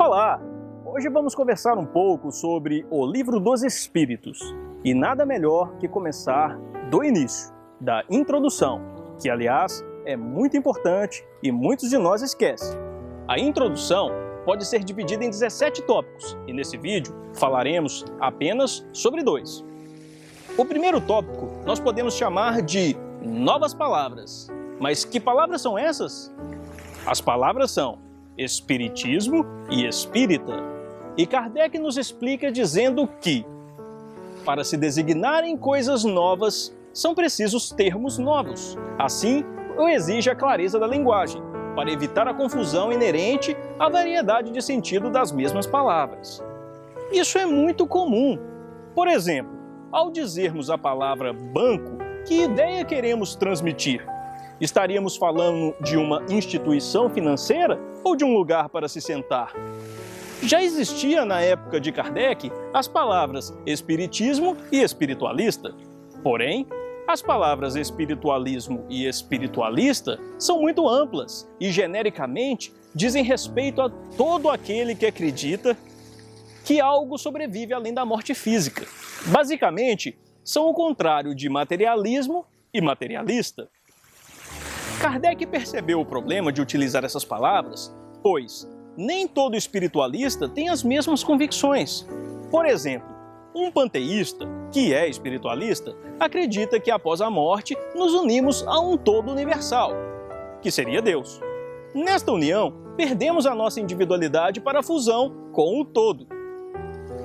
Olá! Hoje vamos conversar um pouco sobre o Livro dos Espíritos. E nada melhor que começar do início, da introdução, que aliás é muito importante e muitos de nós esquecem. A introdução pode ser dividida em 17 tópicos e nesse vídeo falaremos apenas sobre 2. O primeiro tópico nós podemos chamar de novas palavras. Mas que palavras são essas? As palavras são Espiritismo e Espírita. E Kardec nos explica dizendo que, para se designarem coisas novas, são precisos termos novos. Assim, o exige a clareza da linguagem, para evitar a confusão inerente à variedade de sentido das mesmas palavras. Isso é muito comum. Por exemplo, ao dizermos a palavra banco, que ideia queremos transmitir? Estaríamos falando de uma instituição financeira ou de um lugar para se sentar? Já existia na época de Kardec as palavras espiritismo e espiritualista. Porém, as palavras espiritualismo e espiritualista são muito amplas e genericamente dizem respeito a todo aquele que acredita que algo sobrevive além da morte física. Basicamente, são o contrário de materialismo e materialista. Kardec percebeu o problema de utilizar essas palavras, pois nem todo espiritualista tem as mesmas convicções. Por exemplo, um panteísta, que é espiritualista, acredita que após a morte nos unimos a um todo universal, que seria Deus. Nesta união, perdemos a nossa individualidade para a fusão com o todo.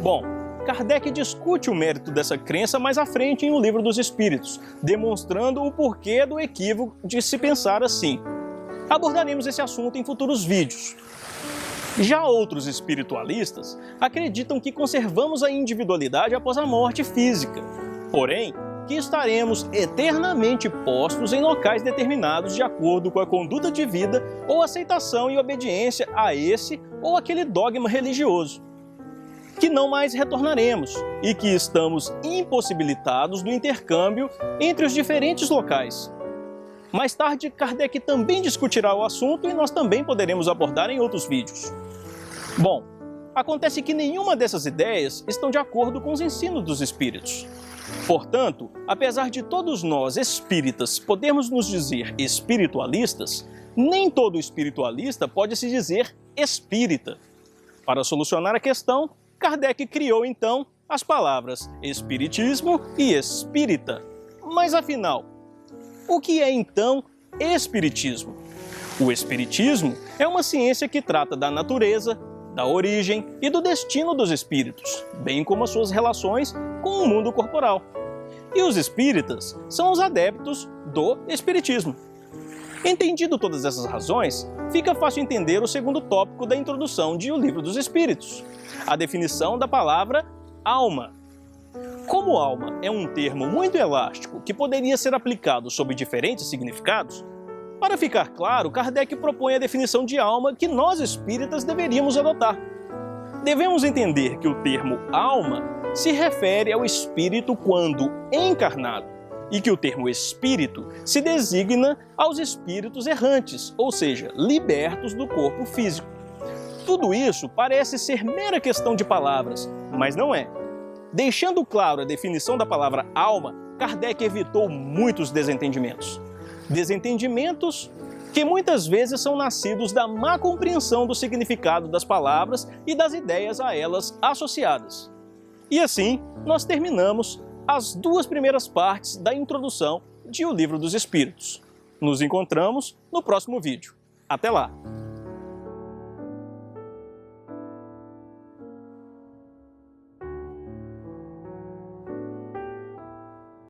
Bom, Kardec discute o mérito dessa crença mais à frente em O Livro dos Espíritos, demonstrando o porquê do equívoco de se pensar assim. Abordaremos esse assunto em futuros vídeos. Já outros espiritualistas acreditam que conservamos a individualidade após a morte física, porém, que estaremos eternamente postos em locais determinados de acordo com a conduta de vida ou aceitação e obediência a esse ou aquele dogma religioso, que não mais retornaremos e que estamos impossibilitados do intercâmbio entre os diferentes locais. Mais tarde, Kardec também discutirá o assunto e nós também poderemos abordar em outros vídeos. Bom, acontece que nenhuma dessas ideias estão de acordo com os ensinos dos espíritos. Portanto, apesar de todos nós espíritas podermos nos dizer espiritualistas, nem todo espiritualista pode se dizer espírita. Para solucionar a questão, Kardec criou então as palavras espiritismo e espírita. Mas afinal, o que é então espiritismo? O espiritismo é uma ciência que trata da natureza, da origem e do destino dos espíritos, bem como as suas relações com o mundo corporal. E os espíritas são os adeptos do espiritismo. Entendido todas essas razões, fica fácil entender o segundo tópico da introdução de O Livro dos Espíritos, a definição da palavra alma. Como alma é um termo muito elástico que poderia ser aplicado sob diferentes significados, para ficar claro, Kardec propõe a definição de alma que nós espíritas deveríamos adotar. Devemos entender que o termo alma se refere ao espírito quando encarnado, e que o termo espírito se designa aos espíritos errantes, ou seja, libertos do corpo físico. Tudo isso parece ser mera questão de palavras, mas não é. Deixando claro a definição da palavra alma, Kardec evitou muitos desentendimentos. Desentendimentos que muitas vezes são nascidos da má compreensão do significado das palavras e das ideias a elas associadas. E assim, nós terminamos as 2 primeiras partes da introdução de O Livro dos Espíritos. Nos encontramos no próximo vídeo. Até lá!